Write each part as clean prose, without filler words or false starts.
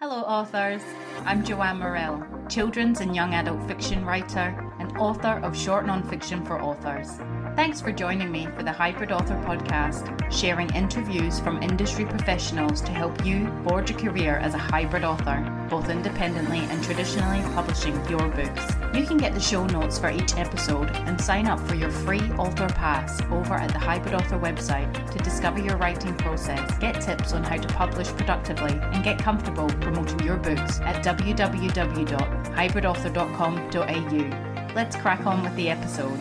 Hello authors, I'm Joanne Morrell, children's and young adult fiction writer and author of short non-fiction for authors. Thanks for joining me for the Hybrid Author podcast, sharing interviews from industry professionals to help you forge a career as a hybrid author, both independently and traditionally publishing your books. You can get the show notes for each episode and sign up for your free author pass over at the Hybrid Author website to discover your writing process, get tips on how to publish productively, and get comfortable promoting your books at www.hybridauthor.com.au. Let's crack on with the episode.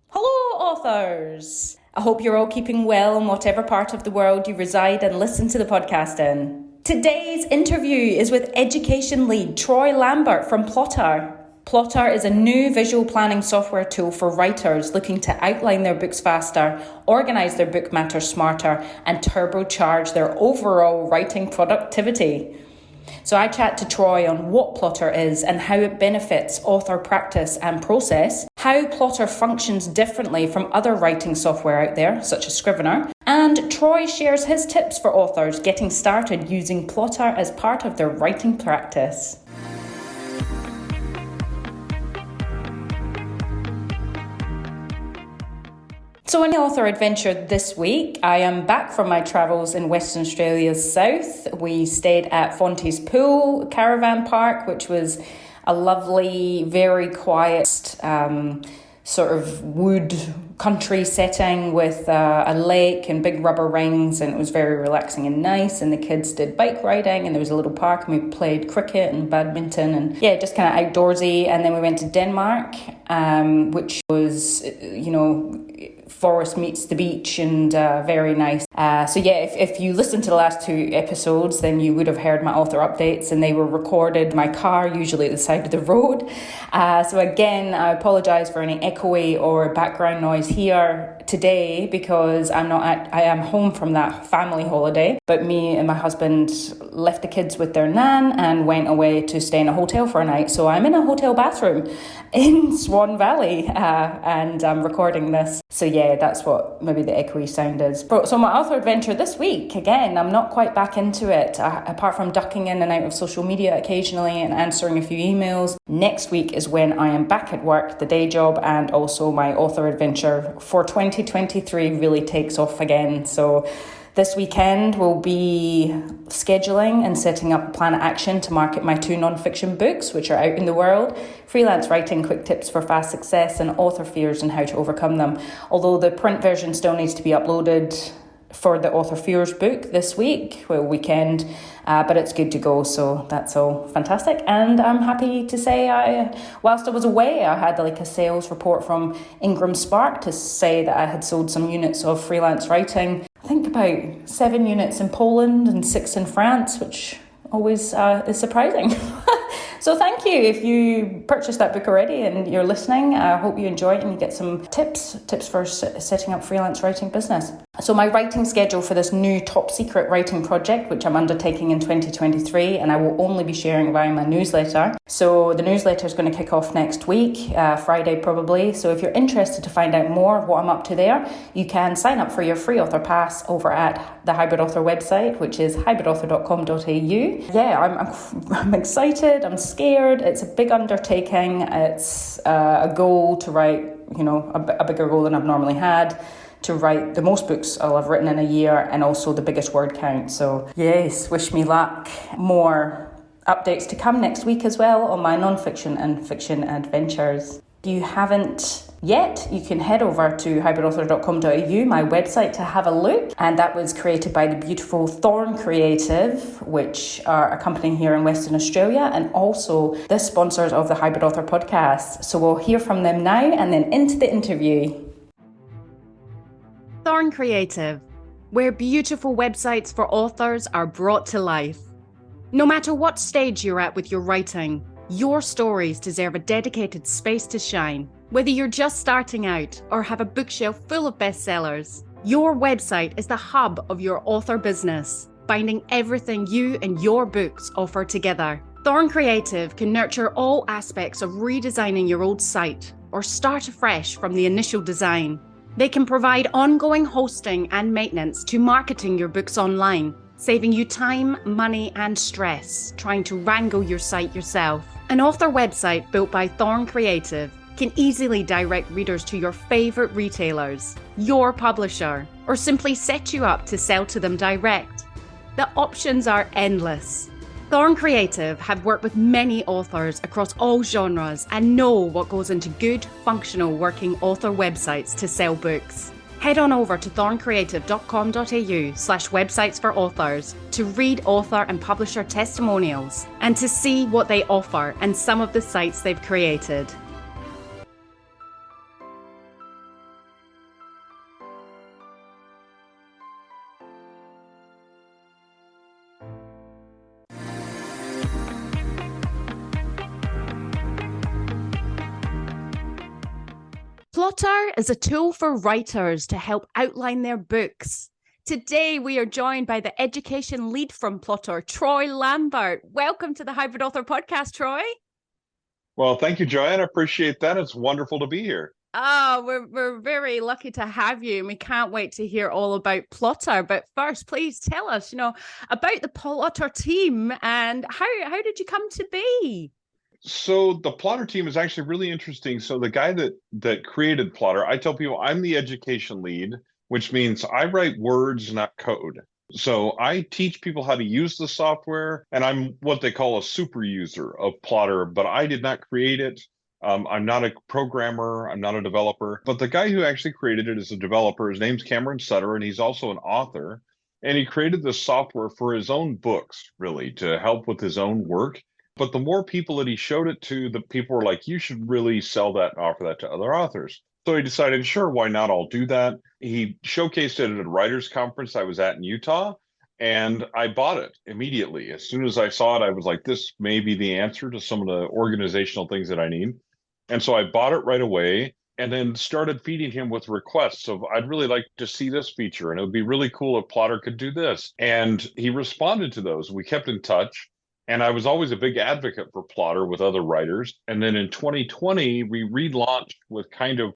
Hello authors! I hope you're all keeping well in whatever part of the world you reside and listen to the podcast in. Today's interview is with Education Lead Troy Lambert from Plottr. Plottr is a new visual planning software tool for writers looking to outline their books faster, organise their book matter smarter, and turbocharge their overall writing productivity. So I chat to Troy on what Plottr is and how it benefits author practice and process, how Plottr functions differently from other writing software out there, such as Scrivner, and Troy shares his tips for authors getting started using Plottr as part of their writing practice. So on the author adventure this week, I am back from my travels in Western Australia's south. We stayed at Fonties Pool Caravan Park, which was a lovely, very quiet sort of wood country setting with a lake and big rubber rings, and it was very relaxing and nice. And the kids did bike riding, and there was a little park, and we played cricket and badminton, and just kind of outdoorsy. And then we went to Denmark, which was, forest meets the beach, and very nice. If you listened to the last two episodes, then you would have heard my author updates, and they were recorded in my car, usually at the side of the road. So again, I apologise for any echoey or background noise here today, because I am home from that family holiday, but me and my husband left the kids with their nan and went away to stay in a hotel for a night. So I'm in a hotel bathroom in Swan Valley, and I'm recording this. So that's what maybe the echoey sound is. So my author adventure this week, again, I'm not quite back into it, apart from ducking in and out of social media occasionally and answering a few emails. Next week is when I am back at work, the day job, and also my author adventure for 2023 really takes off again. So this weekend we'll be scheduling and setting up a plan of action to market my 2 non-fiction books, which are out in the world: Freelance Writing, Quick Tips for Fast Success, and Author Fears and How to Overcome Them. Although the print version still needs to be uploaded for the Author Fears book this weekend, but it's good to go, so that's all fantastic. And I'm happy to say whilst I was away, I had a sales report from Ingram Spark to say that I had sold some units of Freelance Writing. I think about 7 units in Poland and 6 in France, which always is surprising. So thank you if you purchased that book already and you're listening. I hope you enjoy it and you get some tips for setting up freelance writing business. So my writing schedule for this new top secret writing project, which I'm undertaking in 2023, and I will only be sharing via my newsletter. So the newsletter is going to kick off next week, Friday probably. So if you're interested to find out more of what I'm up to there, you can sign up for your free author pass over at the Hybrid Author website, which is hybridauthor.com.au. I'm excited. I'm scared. It's a big undertaking. It's a goal to write, a bigger goal than I've normally had, to write the most books I'll have written in a year, and also the biggest word count. So yes, wish me luck. More updates to come next week as well on my non-fiction and fiction adventures. If you haven't yet, you can head over to hybridauthor.com.au, my website, to have a look. And that was created by the beautiful Thorn Creative, which are a company here in Western Australia, and also the sponsors of the Hybrid Author podcast. So we'll hear from them now and then into the interview. Thorn Creative, where beautiful websites for authors are brought to life. No matter what stage you're at with your writing, your stories deserve a dedicated space to shine. Whether you're just starting out or have a bookshelf full of bestsellers, your website is the hub of your author business, binding everything you and your books offer together. Thorn Creative can nurture all aspects of redesigning your old site or start afresh from the initial design. They can provide ongoing hosting and maintenance to marketing your books online, saving you time, money, and stress trying to wrangle your site yourself. An author website built by Thorn Creative can easily direct readers to your favorite retailers, your publisher, or simply set you up to sell to them direct. The options are endless. Thorn Creative have worked with many authors across all genres and know what goes into good, functional working author websites to sell books. Head on over to thorncreative.com.au/websites for authors to read author and publisher testimonials and to see what they offer and some of the sites they've created. Plottr is a tool for writers to help outline their books. Today, we are joined by the Education Lead from Plottr, Troy Lambert. Welcome to the Hybrid Author Podcast, Troy. Well, thank you, Joanne. I appreciate that. It's wonderful to be here. Oh, we're very lucky to have you, and we can't wait to hear all about Plottr. But first, please tell us, about the Plottr team and how did you come to be? So the Plottr team is actually really interesting. So the guy that created Plottr, I tell people I'm the education lead, which means I write words, not code. So I teach people how to use the software, and I'm what they call a super user of Plottr, but I did not create it. I'm not a programmer, I'm not a developer, but the guy who actually created it is a developer. His name's Cameron Sutter, and he's also an author. And he created this software for his own books, really, to help with his own work. But the more people that he showed it to, the people were like, you should really sell that and offer that to other authors. So he decided, sure, why not? I'll do that. He showcased it at a writers conference I was at in Utah, and I bought it immediately. As soon as I saw it, I was like, this may be the answer to some of the organizational things that I need. And so I bought it right away and then started feeding him with requests of, I'd really like to see this feature, and it would be really cool if Plottr could do this. And he responded to those. We kept in touch. And I was always a big advocate for Plottr with other writers. And then in 2020, we relaunched with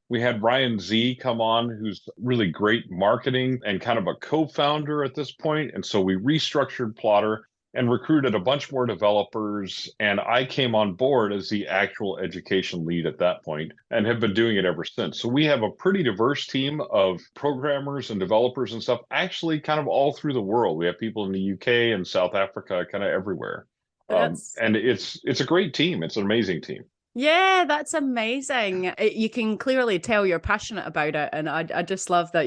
we had Ryan Z come on, who's really great marketing and kind of a co-founder at this point. And so we restructured Plottr and recruited a bunch more developers. And I came on board as the actual education lead at that point and have been doing it ever since. So we have a pretty diverse team of programmers and developers and stuff, actually kind of all through the world. We have people in the UK and South Africa, kind of everywhere. And it's a great team. It's an amazing team. Yeah, that's amazing. You can clearly tell you're passionate about it. And I just love that,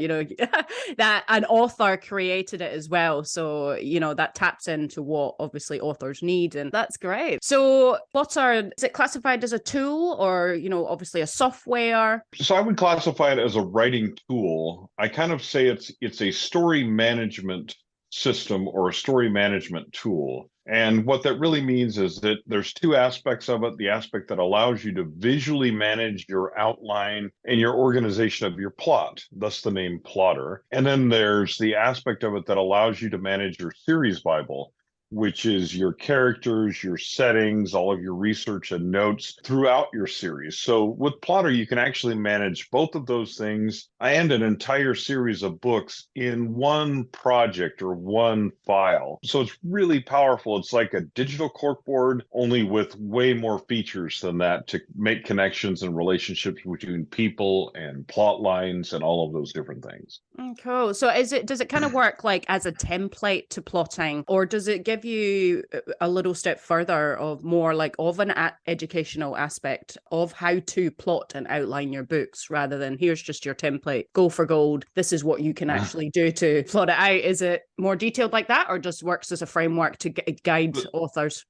that an author created it as well. So, that taps into what obviously authors need. And that's great. So Plottr, is it classified as a tool or, obviously a software? So I would classify it as a writing tool. I kind of say it's a story management system or a story management tool. And what that really means is that there's two aspects of it. The aspect that allows you to visually manage your outline and your organization of your plot, thus the name Plottr. And then there's the aspect of it that allows you to manage your series Bible, which is your characters, your settings, all of your research and notes throughout your series. So with Plottr, you can actually manage both of those things and an entire series of books in one project or one file. So it's really powerful. It's like a digital corkboard, only with way more features than that to make connections and relationships between people and plot lines and all of those different things. Cool. So does it kind of work like as a template to plotting, or does it give you a little step further of more like of an educational aspect of how to plot and outline your books rather than here's just your template, go for gold, this is what you can actually do to plot it out? Is it more detailed like that, or just works as a framework to guide authors?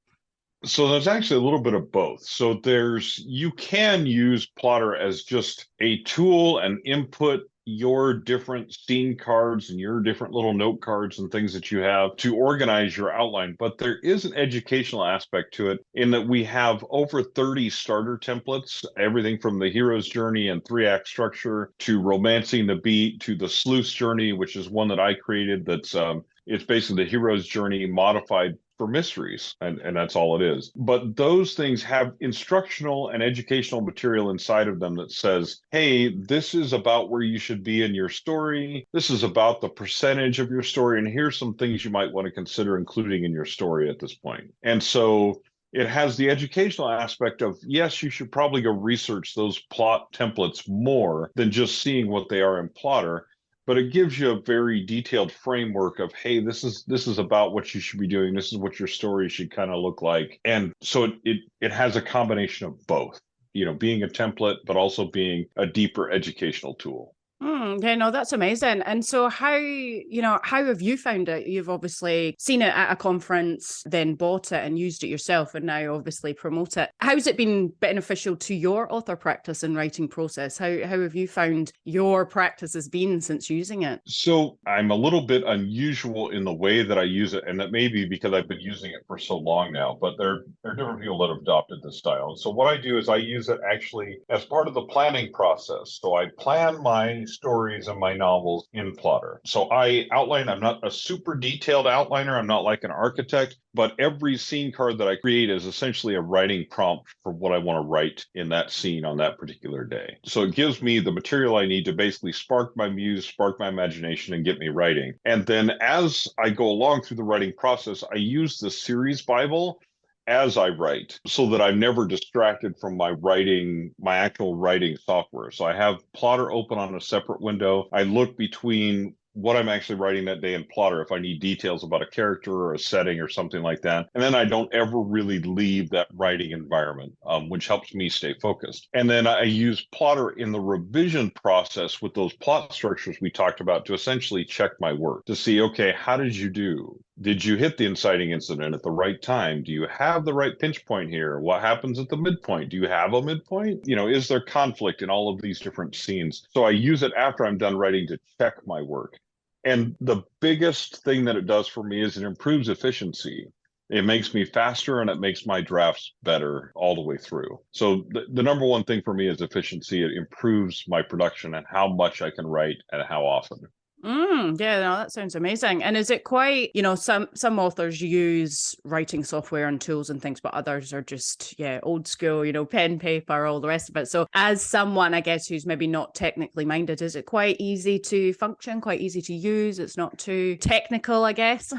So there's actually a little bit of both. So you can use Plottr as just a tool and input your different scene cards and your different little note cards and things that you have to organize your outline. But there is an educational aspect to it in that we have over 30 starter templates, everything from the hero's journey and 3-act structure to romancing the beat to the sleuth's journey, which is one that I created it's basically the hero's journey modified for mysteries, and that's all it is. But those things have instructional and educational material inside of them that says, hey, this is about where you should be in your story. This is about the percentage of your story, and here's some things you might want to consider including in your story at this point. And so it has the educational aspect of, yes, you should probably go research those plot templates more than just seeing what they are in Plottr, but it gives you a very detailed framework of, hey, this is about what you should be doing. This is what your story should kind of look like. And so it has a combination of both, being a template, but also being a deeper educational tool. Yeah, no, that's amazing. And so how have you found it? You've obviously seen it at a conference, then bought it and used it yourself, and now obviously promote it. How's it been beneficial to your author practice and writing process? How have you found your practice has been since using it? So I'm a little bit unusual in the way that I use it, and that may be because I've been using it for so long now, but there are different people that have adopted this style. So what I do is I use it actually as part of the planning process. So I plan my stories and my novels in Plottr. So I outline, I'm not a super detailed outliner, I'm not like an architect, but every scene card that I create is essentially a writing prompt for what I want to write in that scene on that particular day. So it gives me the material I need to basically spark my muse, spark my imagination, and get me writing. And then as I go along through the writing process, I use the series Bible as I write so that I'm never distracted from my actual writing software. So I have Plottr open on a separate window. I look between what I'm actually writing that day in Plottr if I need details about a character or a setting or something like that. And then I don't ever really leave that writing environment, which helps me stay focused. And then I use Plottr in the revision process with those plot structures we talked about to essentially check my work to see, okay, how did you do? Did you hit the inciting incident at the right time? Do you have the right pinch point here? What happens at the midpoint? Do you have a midpoint? Is there conflict in all of these different scenes? So I use it after I'm done writing to check my work. And the biggest thing that it does for me is it improves efficiency. It makes me faster and it makes my drafts better all the way through. So the number one thing for me is efficiency. It improves my production and how much I can write and how often. Yeah, no, that sounds amazing. And is it quite, some authors use writing software and tools and things, but others are just, old school, pen, paper, all the rest of it. So as someone, I guess, who's maybe not technically minded, is it quite easy to function, quite easy to use? It's not too technical, I guess.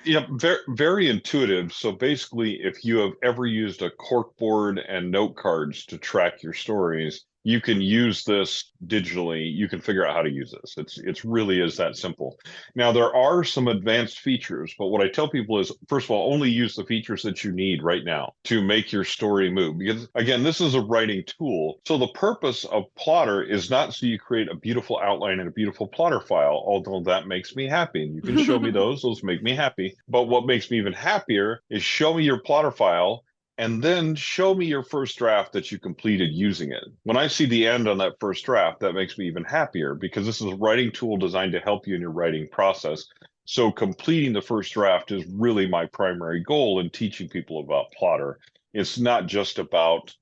Yeah, very, very intuitive. So basically, if you have ever used a corkboard and note cards to track your stories, you can use this digitally. You can figure out how to use this. It's really is that simple. Now, there are some advanced features, but what I tell people is, first of all, only use the features that you need right now to make your story move. Because again, this is a writing tool. So the purpose of Plottr is not so you create a beautiful outline and a beautiful Plottr file, although that makes me happy. And you can show me those make me happy. But what makes me even happier is show me your Plottr file and then show me your first draft that you completed using it. When I see the end on that first draft, that makes me even happier because this is a writing tool designed to help you in your writing process. So completing the first draft is really my primary goal in teaching people about Plottr. It's not just about,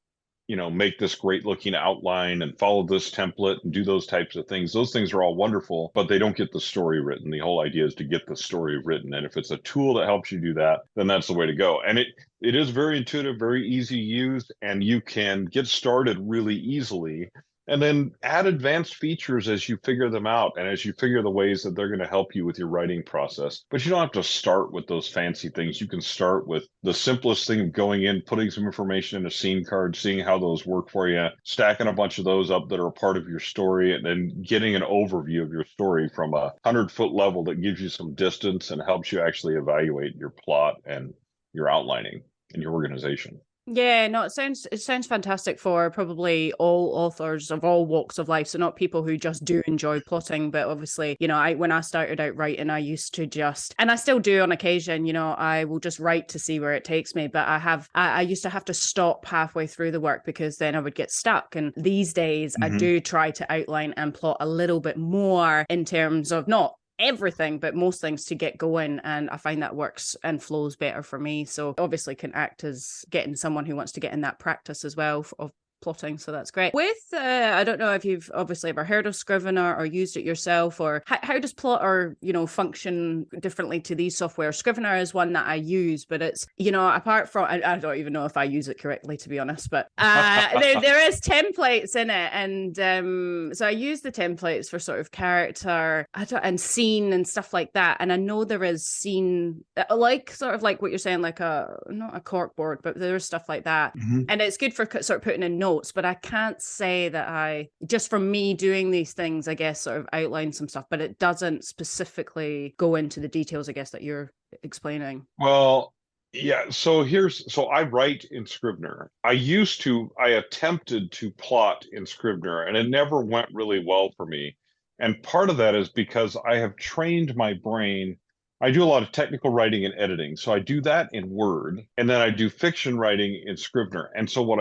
make this great looking outline and follow this template and do those types of things. Those things are all wonderful, but they don't get the story written. The whole idea is to get the story written. And if it's a tool that helps you do that, then that's the way to go. And it is very intuitive, very easy to use, and you can get started really easily and then add advanced features as you figure them out and as you figure the ways that they're going to help you with your writing process. But you don't have to start with those fancy things. You can start with the simplest thing of going in, putting some information in a scene card, seeing how those work for you, stacking a bunch of those up that are a part of your story, and then getting an overview of your story from a 100-foot level that gives you some distance and helps you actually evaluate your plot and your outlining and your organization. Yeah, no, it sounds fantastic for probably all authors of all walks of life. So not people who just do enjoy plotting, but obviously, when I started out writing, I used to and I still do on occasion, I will just write to see where it takes me. But I used to have to stop halfway through the work because then I would get stuck. And these days I do try to outline and plot a little bit more in terms of not everything, but most things to get going. And I find that works and flows better for me. So obviously can act as getting someone who wants to get in that practice as well of plotting, so that's great. With, I don't know if you've obviously ever heard of Scrivener or used it yourself, or how does Plottr, function differently to these software? Scrivener is one that I use, but it's, apart from, I don't even know if I use it correctly, to be honest, but there is templates in it, and so I use the templates for sort of character and scene and stuff like that. And I know there is scene, like sort of like what you're saying, like not a corkboard, but there's stuff like that. Mm-hmm. And it's good for sort of putting in notes, but I can't say that just from me doing these things, I guess, sort of outline some stuff, but it doesn't specifically go into the details, I guess, that you're explaining. Well, yeah. So I write in Scrivener. I attempted to plot in Scrivener, and it never went really well for me. And part of that is because I have trained my brain. I do a lot of technical writing and editing. So I do that in Word, and then I do fiction writing in Scrivener. And so when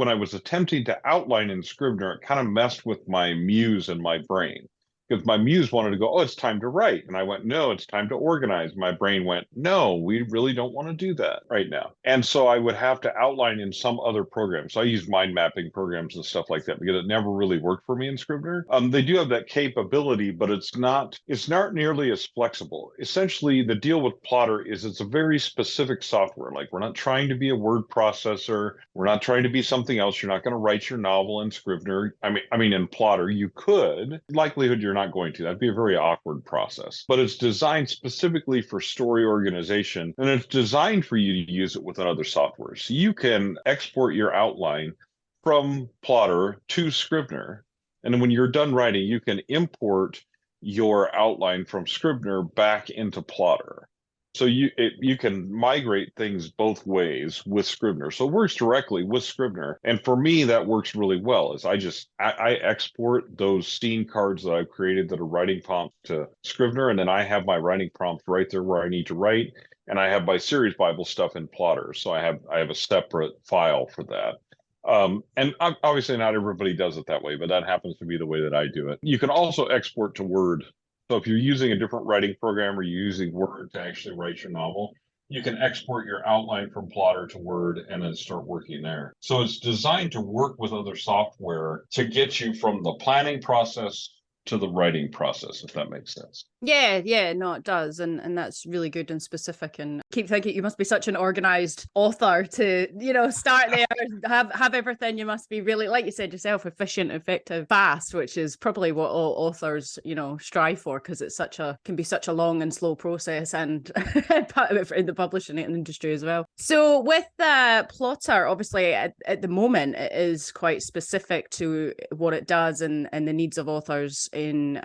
I was attempting to outline in Scrivener, it kind of messed with my muse and my brain. Because my muse wanted to go, oh, it's time to write. And I went, no, it's time to organize. My brain went, no, we really don't want to do that right now. And so I would have to outline in some other program. So I use mind mapping programs and stuff like that because it never really worked for me in Scrivener. They do have that capability, but it's not nearly as flexible. Essentially, the deal with Plottr is it's a very specific software. Like, we're not trying to be a word processor. We're not trying to be something else. You're not going to write your novel in Scrivener. I mean, in Plottr, you could. Likelihood you're not going to. That'd be a very awkward process. But it's designed specifically for story organization, and it's designed for you to use it with other software. So you can export your outline from Plottr to Scrivener, and then when you're done writing, you can import your outline from Scrivener back into Plottr. So you can migrate things both ways with Scrivener. So it works directly with Scrivener. And for me, that works really well. Is I export those scene cards that I've created that are writing prompts to Scrivener, and then I have my writing prompts right there where I need to write. And I have my series Bible stuff in Plottr. So I have a separate file for that. And obviously not everybody does it that way, but that happens to be the way that I do it. You can also export to Word. So if you're using a different writing program or you're using Word to actually write your novel, you can export your outline from Plottr to Word and then start working there. So it's designed to work with other software to get you from the planning process to the writing process, if that makes sense. Yeah, no, it does. And that's really good and specific. And keep thinking you must be such an organized author to, start there, have everything. You must be really, like you said yourself, efficient, effective, fast, which is probably what all authors, strive for, because it's can be such a long and slow process, and in the publishing industry as well. So with Plottr, obviously at the moment, it is quite specific to what it does and the needs of authors in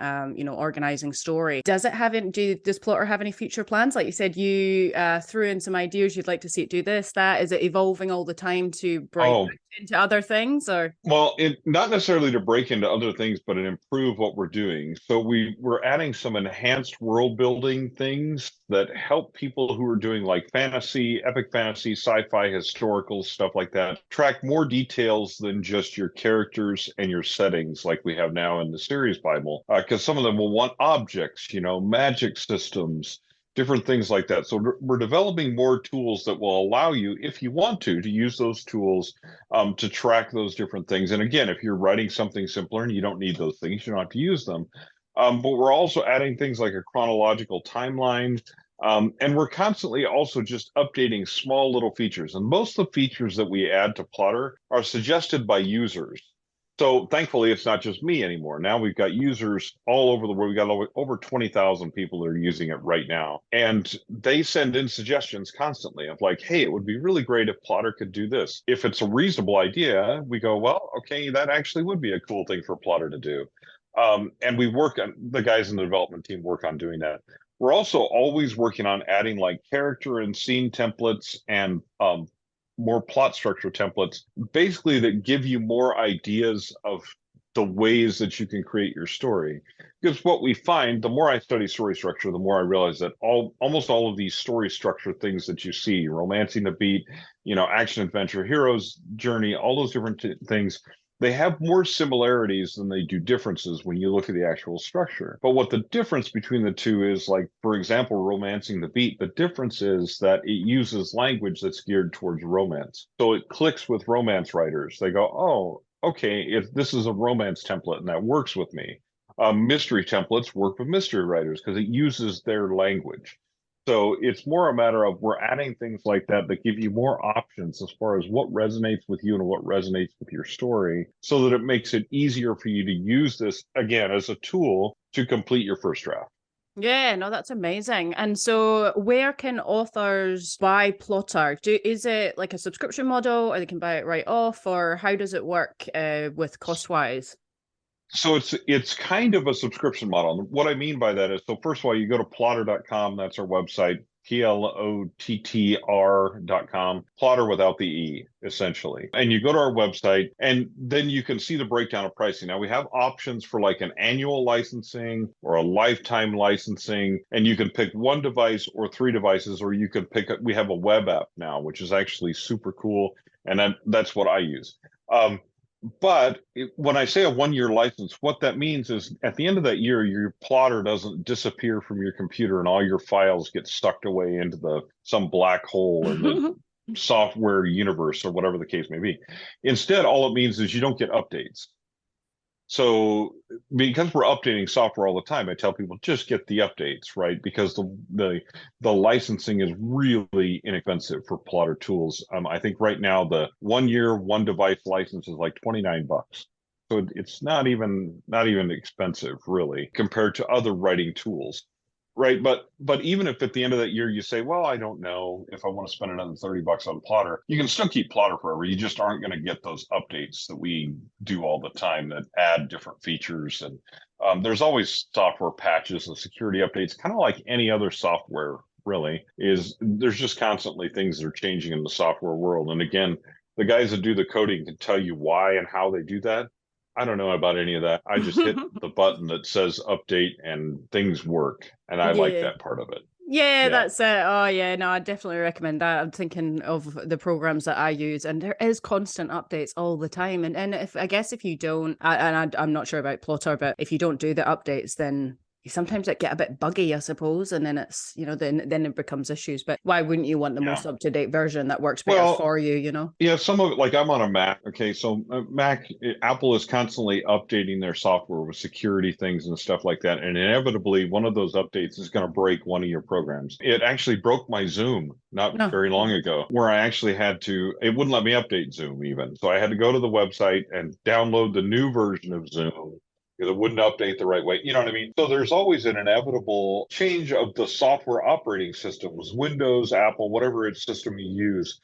organizing story. Does Plottr have any future plans? Like you said, you threw in some ideas you'd like to see it do this, that. Is it evolving all the time to break into other things, or? Well, not necessarily to break into other things, but to improve what we're doing. So we're adding some enhanced world building things that help people who are doing like fantasy, epic fantasy, sci-fi, historical stuff like that, track more details than just your characters and your settings like we have now in the series Bible. Because some of them will want objects, magic systems, different things like that. So we're developing more tools that will allow you, if you want to use those tools to track those different things. And again, if you're writing something simpler and you don't need those things, you don't have to use them. But we're also adding things like a chronological timeline. And we're constantly also just updating small little features. And most of the features that we add to Plottr are suggested by users. So thankfully, it's not just me anymore. Now we've got users all over the world. We've got over 20,000 people that are using it right now. And they send in suggestions constantly of like, hey, it would be really great if Plottr could do this. If it's a reasonable idea, we go, well, okay, that actually would be a cool thing for Plottr to do. And the guys in the development team work on doing that. We're also always working on adding like character and scene templates and more plot structure templates, basically that give you more ideas of the ways that you can create your story. Because what we find, the more I study story structure, the more I realize that almost all of these story structure things that you see, romancing the beat, action, adventure, hero's journey, all those different things, They have more similarities than they do differences when you look at the actual structure. But what the difference between the two is, like, for example, Romancing the Beat, the difference is that it uses language that's geared towards romance. So it clicks with romance writers. They go, oh, okay, if this is a romance template and that works with me. Mystery templates work with mystery writers because it uses their language. So it's more a matter of we're adding things like that that give you more options as far as what resonates with you and what resonates with your story, so that it makes it easier for you to use this, again, as a tool to complete your first draft. Yeah, no, that's amazing. And so where can authors buy Plottr? Is it like a subscription model, or they can buy it right off, or how does it work with cost-wise? So it's kind of a subscription model. And what I mean by that is, so first of all, you go to plottr.com, that's our website, Plottr.com, Plottr without the E, essentially. And you go to our website, and then you can see the breakdown of pricing. Now, we have options for like an annual licensing or a lifetime licensing, and you can pick one device or 3 devices, or you can pick, we have a web app now, which is actually super cool. And that's what I use. But when I say a 1-year license, what that means is at the end of that year, your Plottr doesn't disappear from your computer and all your files get sucked away into some black hole in the software universe, or whatever the case may be. Instead, all it means is you don't get updates. So because we're updating software all the time, I tell people just get the updates, right? Because the licensing is really inexpensive for Plottr tools. I think right now the 1-year, 1 device license is like $29. So it's not even expensive, really, compared to other writing tools. Right. But even if at the end of that year you say, well, I don't know if I want to spend another $30 on Plottr, you can still keep Plottr forever. You just aren't going to get those updates that we do all the time that add different features. And there's always software patches and security updates, kind of like any other software, really, is there's just constantly things that are changing in the software world. And again, the guys that do the coding can tell you why and how they do that. I don't know about any of that. I just hit the button that says update and things work. And I like that part of it. Yeah, that's it. Oh, yeah, no, I definitely recommend that. I'm thinking of the programs that I use, and there is constant updates all the time. And if I guess if you don't, I'm not sure about Plottr, but if you don't do the updates, then sometimes it get a bit buggy, I suppose, and then it's, then it becomes issues. But why wouldn't you want the most up-to-date version that works better for you, Yeah, some of it, like I'm on a Mac. Okay, so Apple is constantly updating their software with security things and stuff like that. And inevitably, one of those updates is going to break one of your programs. It actually broke my Zoom not very long ago, where I actually it wouldn't let me update Zoom even. So I had to go to the website and download the new version of Zoom, because it wouldn't update the right way. You know what I mean? So there's always an inevitable change of the software operating systems, Windows, Apple, whatever system you use,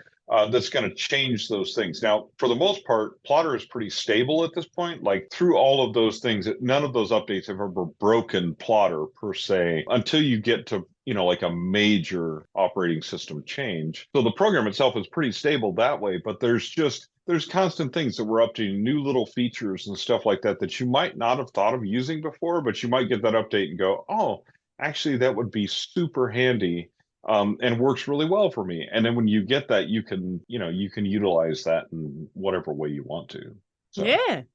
that's going to change those things. Now, for the most part, Plottr is pretty stable at this point. Like through all of those things, none of those updates have ever broken Plottr per se until you get to like a major operating system change. So the program itself is pretty stable that way, but there's constant things that we're updating, new little features and stuff like that you might not have thought of using before, but you might get that update and go, oh, actually, that would be super handy, and works really well for me. And then when you get that, you can utilize that in whatever way you want to. So.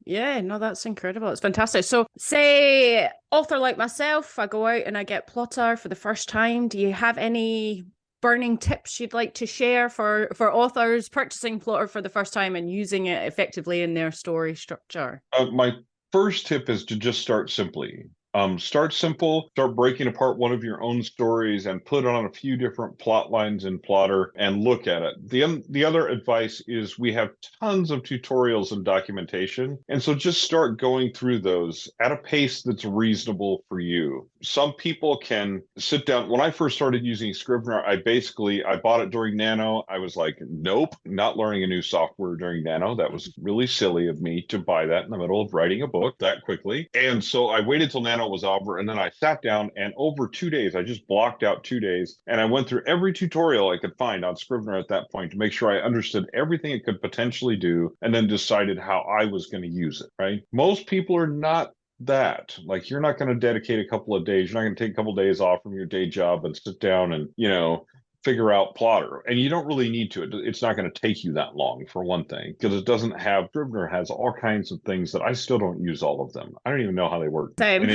Yeah, no, that's incredible. It's fantastic. So say author like myself, I go out and I get Plottr for the first time. Do you have any burning tips you'd like to share for authors purchasing Plottr for the first time and using it effectively in their story structure? My first tip is to just start simply. Start simple, start breaking apart one of your own stories and put it on a few different plot lines in Plottr and look at it. The other advice is we have tons of tutorials and documentation. And so just start going through those at a pace that's reasonable for you. Some people can sit down. When I first started using Scrivner, I bought it during Nano. I was like, nope, not learning a new software during Nano. That was really silly of me to buy that in the middle of writing a book that quickly. And so I waited till Nano was over, and then I sat down, and over 2 days, I just blocked out 2 days, and I went through every tutorial I could find on Scrivener at that point to make sure I understood everything it could potentially do, and then decided how I was going to use it, right? Most people are not that. Like, you're not going to dedicate a couple of days, you're not going to take a couple of days off from your day job and sit down and, figure out Plottr. And you don't really need to. It's not going to take you that long, for one thing, because it doesn't have, Scrivner has all kinds of things that I still don't use all of them. I don't even know how they work. Same.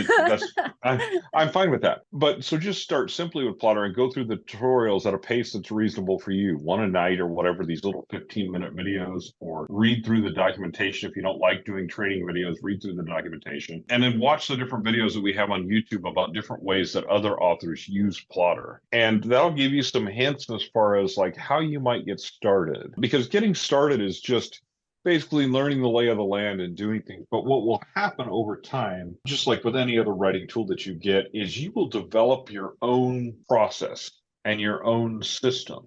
And I'm fine with that. But so just start simply with Plottr and go through the tutorials at a pace that's reasonable for you. One a night or whatever, these little 15-minute videos, or read through the documentation. If you don't like doing training videos, read through the documentation. And then watch the different videos that we have on YouTube about different ways that other authors use Plottr. And that'll give you some hints as far as like how you might get started. Because getting started is just basically learning the lay of the land and doing things. But what will happen over time, just like with any other writing tool that you get, is you will develop your own process and your own system.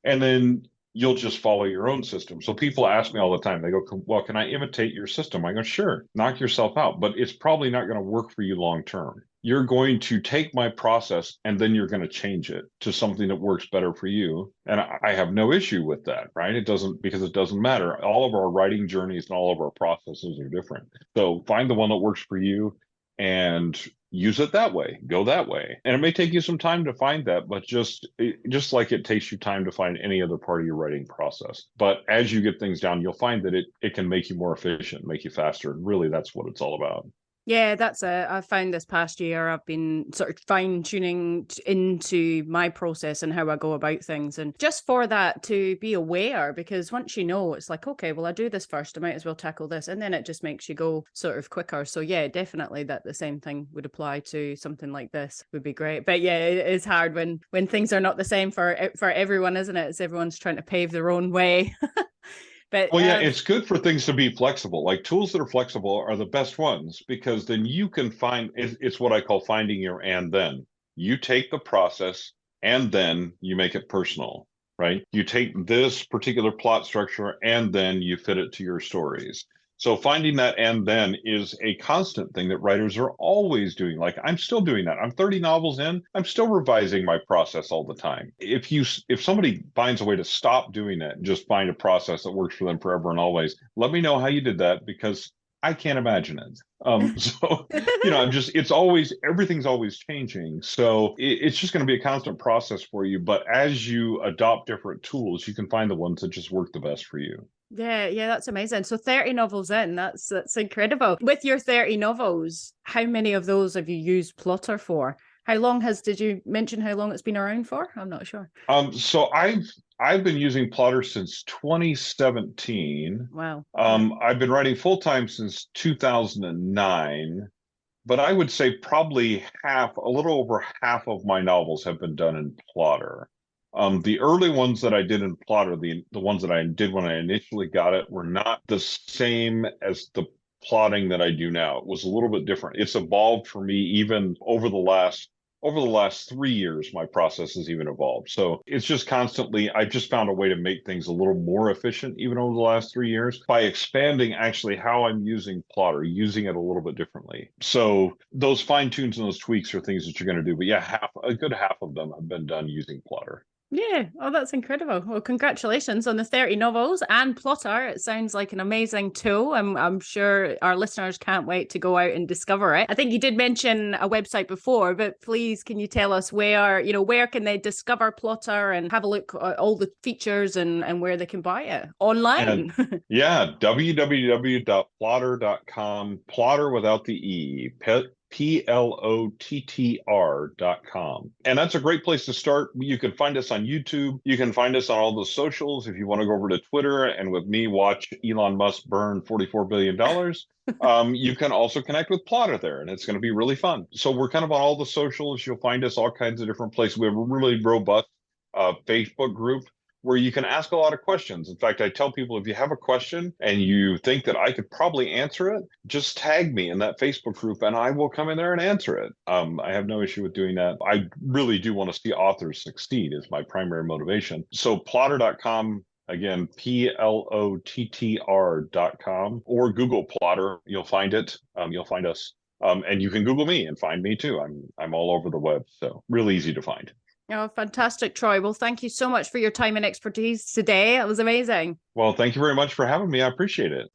And then you'll just follow your own system. So people ask me all the time, they go, well, can I imitate your system? I go, sure, knock yourself out, but it's probably not going to work for you long term. You're going to take my process and then you're going to change it to something that works better for you. And I have no issue with that, right? Because it doesn't matter. All of our writing journeys and all of our processes are different. So find the one that works for you and use it that way, go that way. And it may take you some time to find that, but just like it takes you time to find any other part of your writing process. But as you get things down, you'll find that it can make you more efficient, make you faster. And really, that's what it's all about. Yeah, that's it. I found this past year I've been sort of fine-tuning into my process and how I go about things. And just for that, to be aware, because once you know, it's like, okay, well, I do this first, I might as well tackle this. And then it just makes you go sort of quicker. So yeah, definitely that the same thing would apply to something like this would be great. But yeah, it is hard when things are not the same for everyone, isn't it? It's everyone's trying to pave their own way. But, well, yeah, it's good for things to be flexible. Like tools that are flexible are the best ones, because then you can find, it's what I call finding your and then. You take the process and then you make it personal, right? You take this particular plot structure and then you fit it to your stories. So finding that and then is a constant thing that writers are always doing. Like I'm still doing that. I'm 30 novels in. I'm still revising my process all the time. If somebody finds a way to stop doing that and just find a process that works for them forever and always, let me know how you did that, because I can't imagine it. So, everything's always changing. So it's just going to be a constant process for you. But as you adopt different tools, you can find the ones that just work the best for you. Yeah, that's amazing. So 30 novels in, that's incredible. With your 30 novels, how many of those have you used Plottr for? Did you mention how long it's been around for? I'm not sure. So I've been using Plottr since 2017. Wow. I've been writing full-time since 2009, but I would say probably a little over half of my novels have been done in Plottr. The early ones that I did in Plottr, the ones that I did when I initially got it, were not the same as the plotting that I do now. It was a little bit different. It's evolved for me even over the last 3 years. My process has even evolved. So it's just constantly, I've just found a way to make things a little more efficient even over the last 3 years by expanding actually how I'm using Plottr, using it a little bit differently. So those fine tunes and those tweaks are things that you're going to do. But yeah, a good half of them have been done using Plottr. Yeah. Oh, that's incredible. Well, congratulations on the 30 novels and Plottr. It sounds like an amazing tool. I'm sure our listeners can't wait to go out and discover it. I think you did mention a website before, but please, can you tell us where can they discover Plottr and have a look at all the features and where they can buy it online? Yeah, www.plottr.com, Plottr without the E. Plottr.com. And that's a great place to start. You can find us on YouTube. You can find us on all the socials. If you want to go over to Twitter and with me watch Elon Musk burn $44 billion, you can also connect with Plottr there, and it's going to be really fun. So we're kind of on all the socials. You'll find us all kinds of different places. We have a really robust Facebook group where you can ask a lot of questions. In fact, I tell people, if you have a question and you think that I could probably answer it, just tag me in that Facebook group and I will come in there and answer it. I have no issue with doing that. I really do want to see authors succeed is my primary motivation. So Plottr.com, again, Plottr.com, or Google Plottr. You'll find it. You'll find us. And you can Google me and find me too. I'm all over the web, so really easy to find. Oh, fantastic, Troy. Well, thank you so much for your time and expertise today. It was amazing. Well, thank you very much for having me. I appreciate it.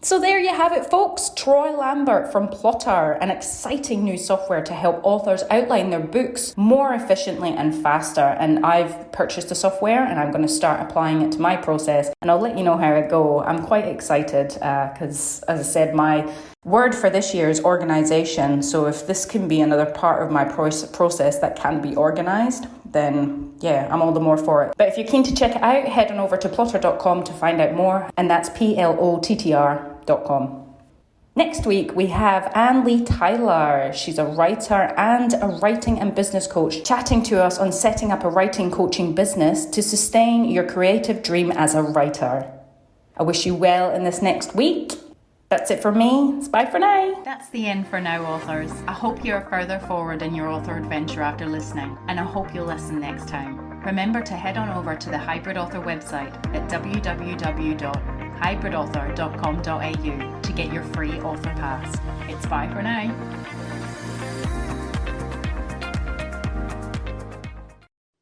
So there you have it, folks. Troy Lambert from Plottr, an exciting new software to help authors outline their books more efficiently and faster. And I've purchased the software and I'm going to start applying it to my process. And I'll let you know how it goes. I'm quite excited because, as I said, my word for this year is organisation. So if this can be another part of my process that can be organised, then yeah, I'm all the more for it. But if you're keen to check it out, head on over to plottr.com to find out more. And that's plottr.com. Next week, we have Anne-Lee Tyler. She's a writer and a writing and business coach, chatting to us on setting up a writing coaching business to sustain your creative dream as a writer. I wish you well in this next week. That's it for me. It's bye for now. That's the end for now, authors. I hope you're further forward in your author adventure after listening, and I hope you'll listen next time. Remember to head on over to the Hybrid Author website at www.hybridauthor.com.au to get your free author pass. It's bye for now.